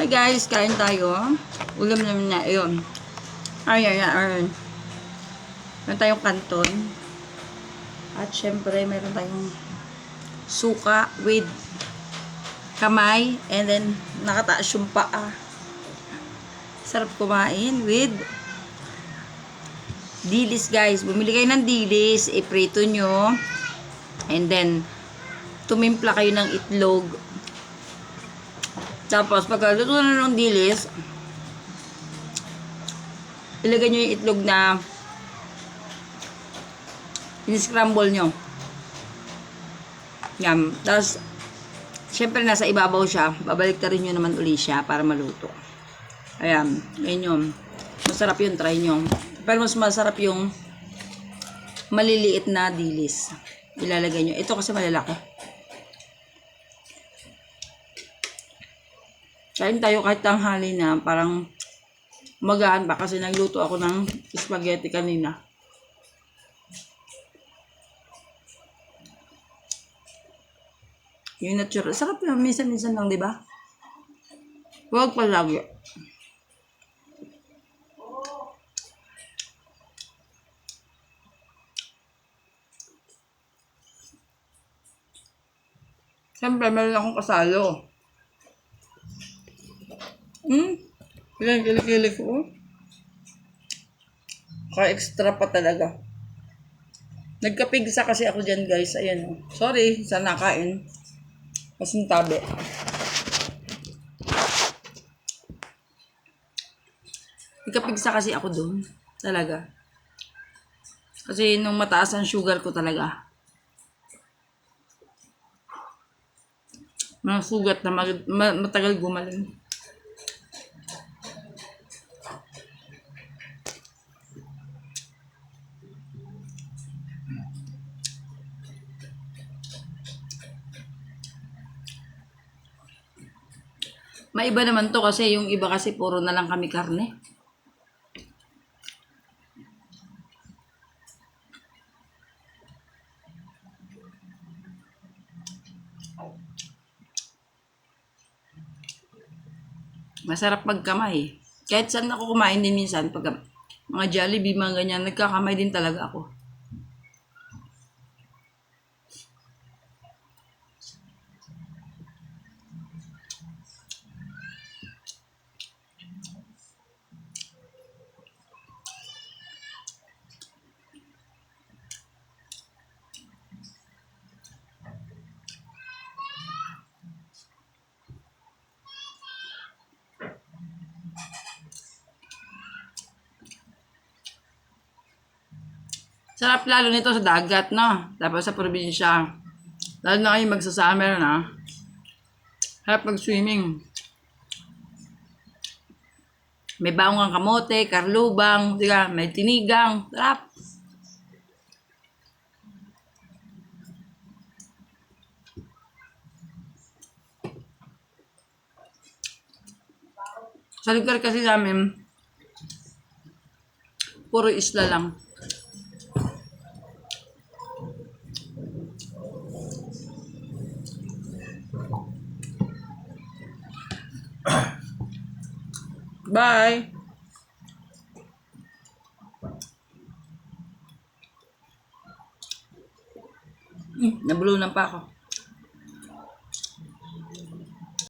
Hi guys, kain tayo. Ulam namin na yun. Ay. Meron tayong kanton. At syempre, meron tayong suka with kamay. And then, nakataas yung paa. Sarap kumain with dilis guys. Bumili kayo ng dilis. Iprito nyo. And then, tumimpla kayo ng itlog. Tapos, pagkaluto na ng dilis, ilagay nyo yung itlog na in-scramble nyo. Yan. Tapos, syempre nasa ibabaw siya. Babalik ta rin nyo naman uli siya para maluto. Ayan. Ayan yun. Masarap yun. Try nyo. Pero mas masarap yung maliliit na dilis. Ilalagay nyo. Ito kasi malalaki. Kain tayo kahit tanghali na, parang magaan pa kasi nagluto ako ng spaghetti kanina. Yung natural. Sarap yun. Minsan-minsan lang, di ba? Huwag palagi. Siyempre, meron akong kasalo. Ilang kilikili ko. Ka-extra pa talaga. Nagkapigsa kasi ako dyan guys. Ayan. Sorry sa nakain. Masintabi. Nagkapigsa kasi ako doon. Talaga. Kasi nung mataas ang sugar ko talaga. Mga sugat na matagal gumaling. Maiba naman to kasi yung iba kasi puro na lang kami karne. Masarap magkamay. Kahit saan ako kumain din minsan, pag mga Jollibee, mga ganyan, nagkakamay din talaga ako. Sarap lalo nito sa dagat, no? Tapos sa probinsya. Lalo na kayo magsa-summer, na. Sarap mag-swimming. May baong ang kamote, karlubang, diga, may tinigang. Sarap. Sa lugar kasi namin, puro isla lang. Bye! Nabulunan pa ako.